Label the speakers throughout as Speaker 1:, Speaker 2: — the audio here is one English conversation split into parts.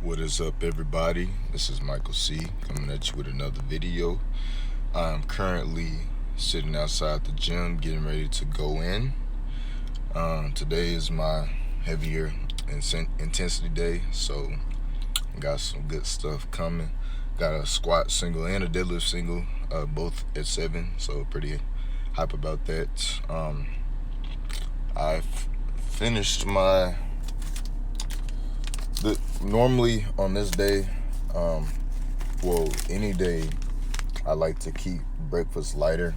Speaker 1: What is up, everybody? This is Michael C. coming at you with another video. I'm currently sitting outside the gym getting ready to go in. Today is my heavier intensity day, so got some good stuff coming. Got a squat single and a deadlift single, both at 7, so pretty hype about that. I've finished my normally on this day, any day, I like to keep breakfast lighter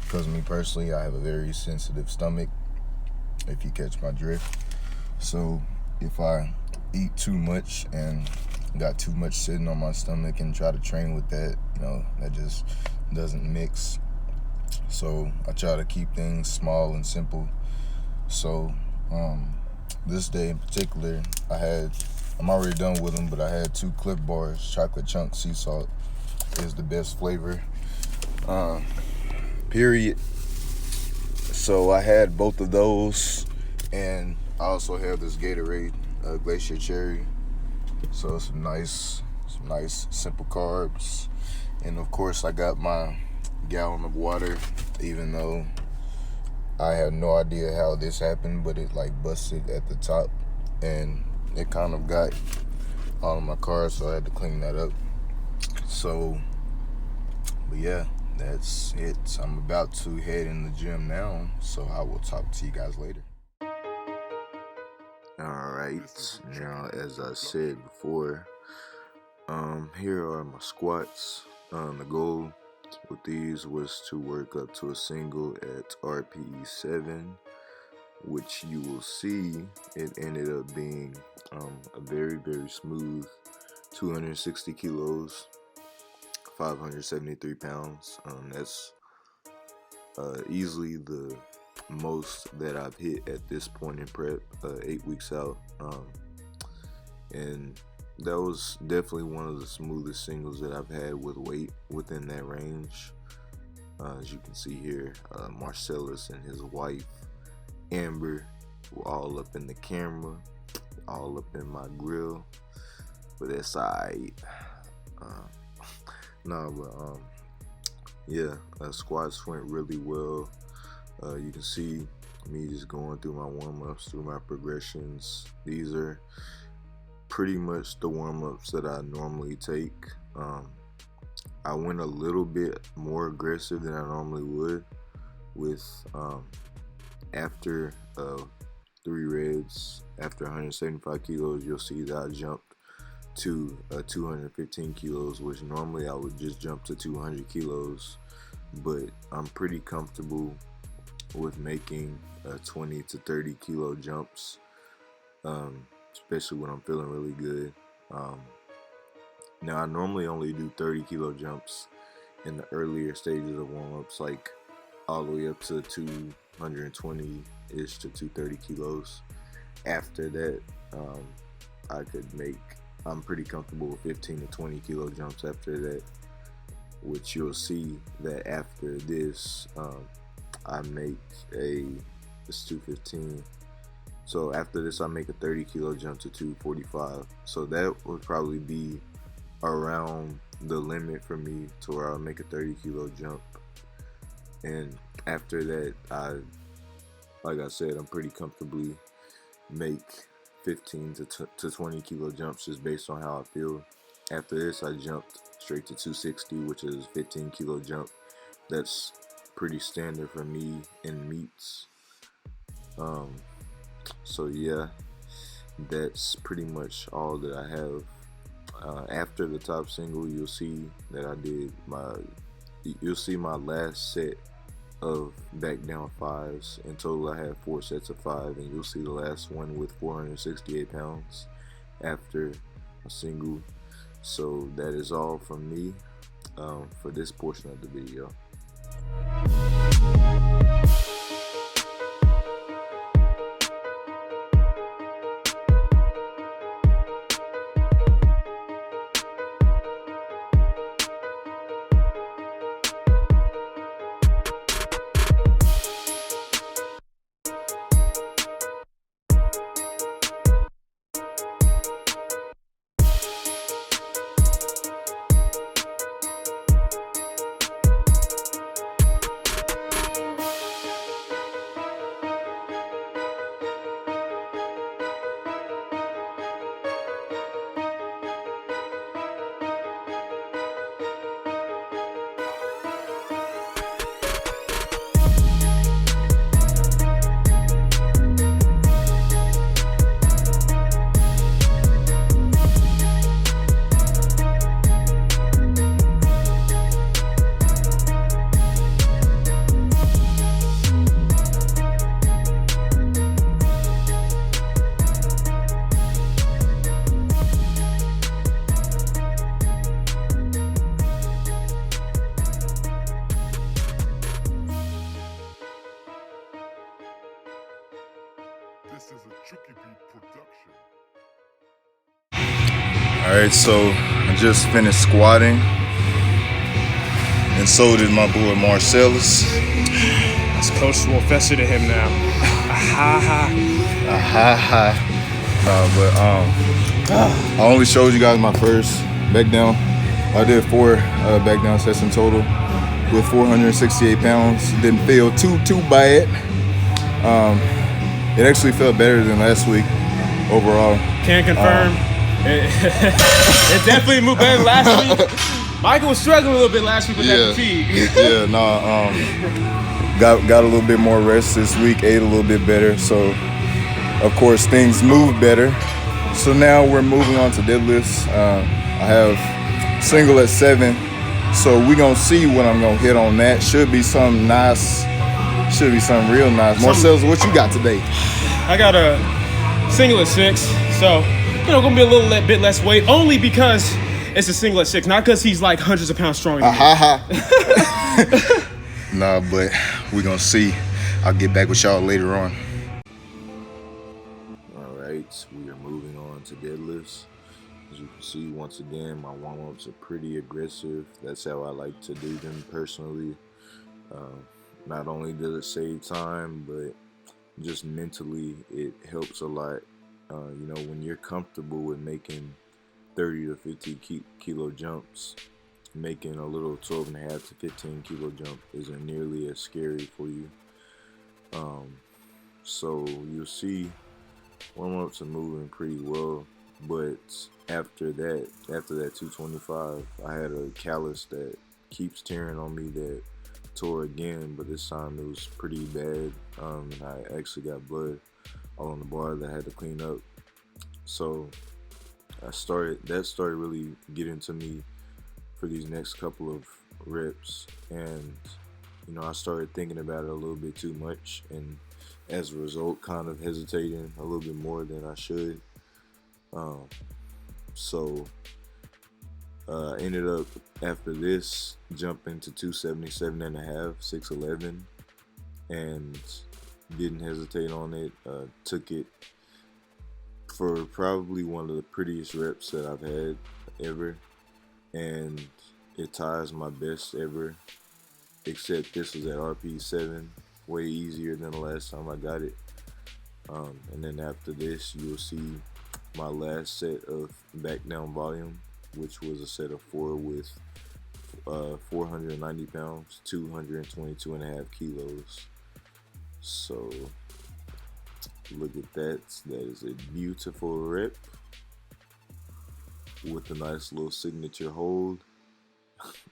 Speaker 1: because me personally, I have a very sensitive stomach, if you catch my drift. So if I eat too much and got too much sitting on my stomach and try to train with that, that just doesn't mix. So I try to keep things small and simple. So this day in particular, I'm already done with them, but I had 2 Cliff Bars. Chocolate chunk sea salt is the best flavor, period. So I had both of those, and I also have this Gatorade Glacier Cherry. So some nice simple carbs, and of course I got my gallon of water. Even though I have no idea how this happened, but it busted at the top, and it kind of got all of my car, so I had to clean that up. So, but yeah, that's it. I'm about to head in the gym now, so I will talk to you guys later. Alright, now as I said before, here are my squats. The goal with these was to work up to a single at RPE 7, which you will see it ended up being a very smooth 260 kilos, 573 pounds. That's easily the most that I've hit at this point in prep, 8 weeks out, and that was definitely one of the smoothest singles that I've had with weight within that range. As you can see here, Marcellus and his wife Amber were all up in the camera, all up in my grill, but that's alright. Squats went really well. You can see me just going through my warm-ups, through my progressions. These are pretty much the warm-ups that I normally take. I went a little bit more aggressive than I normally would with after 3 reds, after 175 kilos, you'll see that I jumped to 215 kilos, which normally I would just jump to 200 kilos, but I'm pretty comfortable with making 20 to 30 kilo jumps, especially when I'm feeling really good. Now I normally only do 30 kilo jumps in the earlier stages of warm-ups, like all the way up to 220-ish to 230 kilos. After that, I'm pretty comfortable with 15 to 20 kilo jumps after that, which you'll see that after this, I make it's 215. So after this, I make a 30 kilo jump to 245. So that would probably be around the limit for me to where I'll make a 30 kilo jump. And after that, like I said, I'm pretty comfortably make 15 to 20 kilo jumps just based on how I feel. After this, I jumped straight to 260, which is 15 kilo jump. That's pretty standard for me in meets. So yeah, that's pretty much all that I have. After the top single, you'll see that you'll see my last set of back down 5s. In total, I have 4 sets of 5, and you'll see the last one with 468 pounds after a single. So that is all from me for this portion of the video.
Speaker 2: All right, so I just finished squatting, and so did my boy Marcellus.
Speaker 3: That's Coach Professor to him now.
Speaker 2: I only showed you guys my first back down. I did 4 back down sets in total with 468 pounds. Didn't feel too bad. It actually felt better than last week overall.
Speaker 3: Can't confirm. It definitely moved better than last week. Michael was struggling a little bit last week with that fatigue.
Speaker 2: Got a little bit more rest this week, ate a little bit better, so of course things move better. So now we're moving on to deadlifts. I have single at 7, so we're gonna see what I'm gonna hit on that. Should be something nice, should be something real nice. Marcellus, what you got today?
Speaker 3: I got a single at 6, so gonna be a little bit less weight, only because it's a single at 6, not because he's like hundreds of pounds stronger than me.
Speaker 2: Nah, but we're gonna see. I'll get back with y'all later on.
Speaker 1: Alright, we are moving on to deadlifts. As you can see, once again, my warm-ups are pretty aggressive. That's how I like to do them personally. Not only does it save time, but just mentally it helps a lot. When you're comfortable with making 30 to 50 kilo jumps, making a little 12.5 to 15 kilo jump isn't nearly as scary for you. So you'll see warm-ups are moving pretty well, but after that 225, I had a callus that keeps tearing on me that tore again, but this time it was pretty bad. I actually got blood all on the bar that I had to clean up. So that started really getting to me for these next couple of reps, and I started thinking about it a little bit too much, and as a result kind of hesitating a little bit more than I should. I ended up after this jumping to 277.5, 6'11", and didn't hesitate on it. Took it for probably one of the prettiest reps that I've had ever, and it ties my best ever, except this was at RP7, way easier than the last time I got it. And then after this, you'll see my last set of back down volume, which was a set of 4 with 490 pounds, 222.5 kilos. So look at that. That is a beautiful rep with a nice little signature hold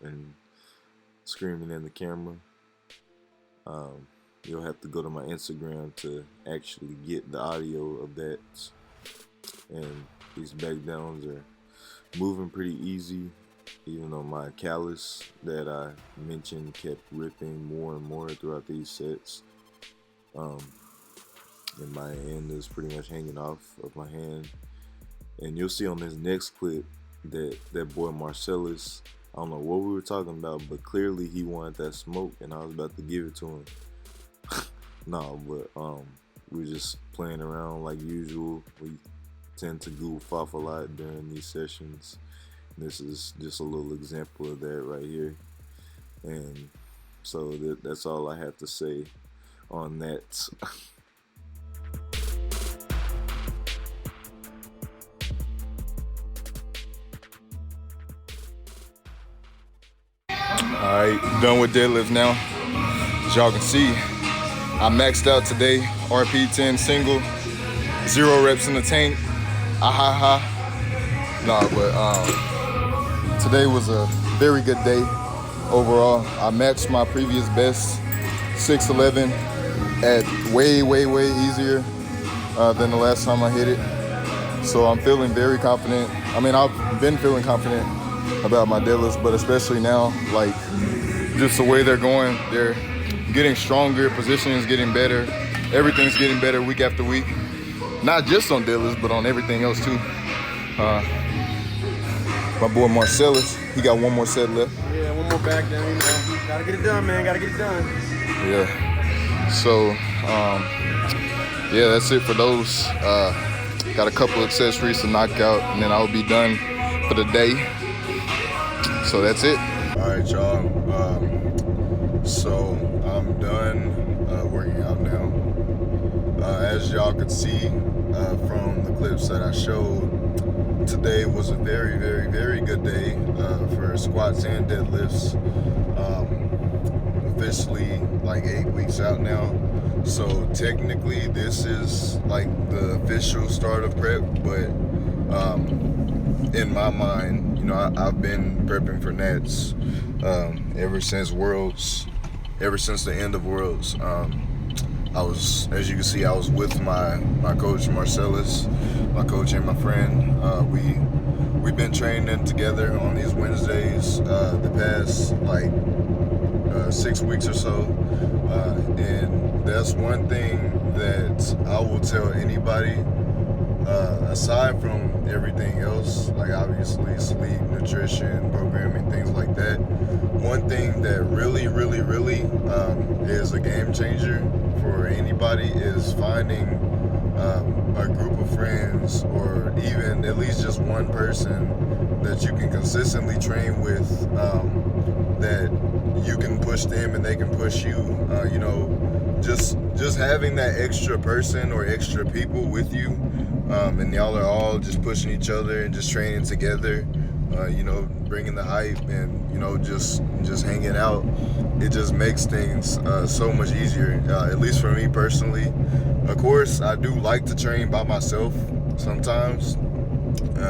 Speaker 1: and screaming in the camera. You'll have to go to my Instagram to actually get the audio of that. And these back downs are moving pretty easy, even though my callus that I mentioned kept ripping more and more throughout these sets. And my end is pretty much hanging off of my hand. And you'll see on this next clip that boy Marcellus, I don't know what we were talking about, but clearly he wanted that smoke, and I was about to give it to him. No, but we were just playing around like usual. We tend to goof off a lot during these sessions. This is just a little example of that right here. And so that's all I have to say on that.
Speaker 2: Alright, done with deadlifts now. As y'all can see, I maxed out today, RP10 single, 0 reps in the tank. Nah, but today was a very good day overall. I matched my previous best, 6'11", at way easier than the last time I hit it. So I'm feeling very confident. I mean, I've been feeling confident about my deadlifts, but especially now, like just the way they're going, they're getting stronger, positioning's getting better, everything's getting better week after week. Not just on deadlifts, but on everything else too. My boy Marcellus, he got one more set left.
Speaker 3: Yeah, one more back down, Gotta get it done, man, gotta get it done.
Speaker 2: Yeah, so, yeah, that's it for those. Got a couple accessories to knock out, and then I'll be done for the day. So that's it.
Speaker 1: All right, y'all. So I'm done working out now. As y'all could see from the clips that I showed, today was a very, very, very good day for squats and deadlifts. Officially like 8 weeks out now. So technically this is like the official start of prep, but in my mind, you know, I've been prepping for Nats ever since the end of Worlds. I was, as you can see, I was with my coach Marcellus, my coach and my friend. We've been training together on these Wednesdays the past like 6 weeks or so, and that's one thing that I will tell anybody, aside from everything else, like obviously sleep, nutrition, programming, things like that. One thing that really is a game changer for anybody is finding a group of friends, or even at least just one person that you can consistently train with, that you can push them and they can push you. You know, just having that extra person or extra people with you, and y'all are all just pushing each other and just training together, you know, bringing the hype and, you know, just hanging out. It just makes things so much easier, at least for me personally. Of course, I do like to train by myself sometimes.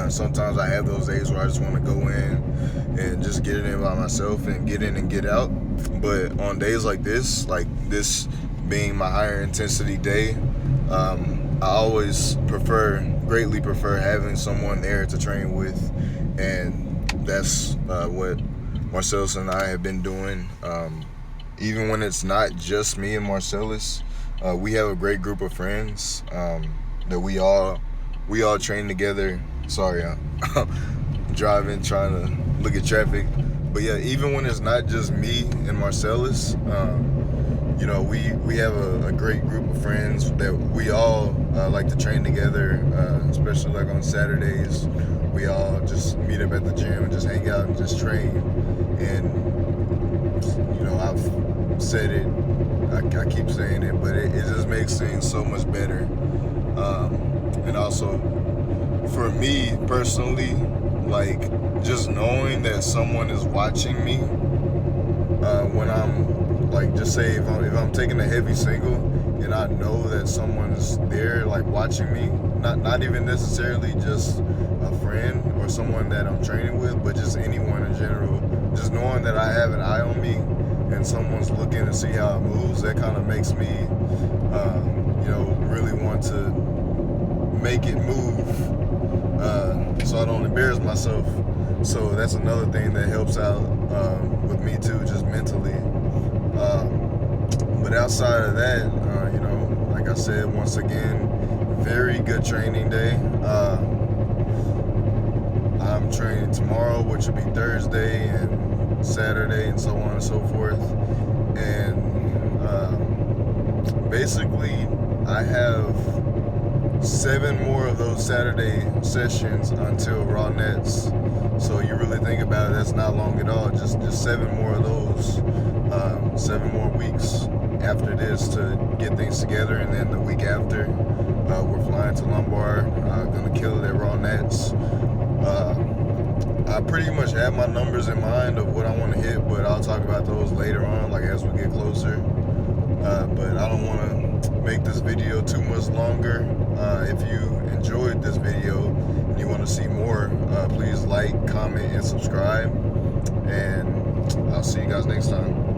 Speaker 1: Sometimes I have those days where I just want to go in and just get it in by myself and get in and get out. But on days like this being my higher intensity day, I always greatly prefer having someone there to train with, and that's what Marcellus and I have been doing. Even when it's not just me and Marcellus, we have a great group of friends that we all train together. Sorry, I'm driving, trying to look at traffic. But yeah, even when it's not just me and Marcellus, you know, we have a great group of friends that we all like to train together, especially like on Saturdays. We all just meet up at the gym and just hang out and just train. And, you know, I've said it, I keep saying it, but it just makes things so much better. And also, for me personally, like, just knowing that someone is watching me when I'm, like, just say if I'm taking a heavy single and I know that someone's there, like, watching me, not even necessarily just a friend or someone that I'm training with, but just anyone in general, just knowing that I have an eye on me and someone's looking to see how it moves, that kind of makes me, you know, really want to make it move, so I don't embarrass myself. So that's another thing that helps out with me too, just mentally. But outside of that, you know, like I said, once again, very good training day. I'm training tomorrow, which will be Thursday and Saturday and so on and so forth. And basically, I have 7 more of those Saturday sessions until Raw Nets. So you really think about it, that's not long at all. Just 7 more of those, 7 more weeks after this to get things together. And then the week after, we're flying to Lombard, gonna kill it at Raw Nets. I pretty much have my numbers in mind of what I want to hit, but I'll talk about those later on, like as we get closer. But I don't want to make this video too much longer. If you enjoyed this video and you want to see more, please like, comment, and subscribe. And I'll see you guys next time.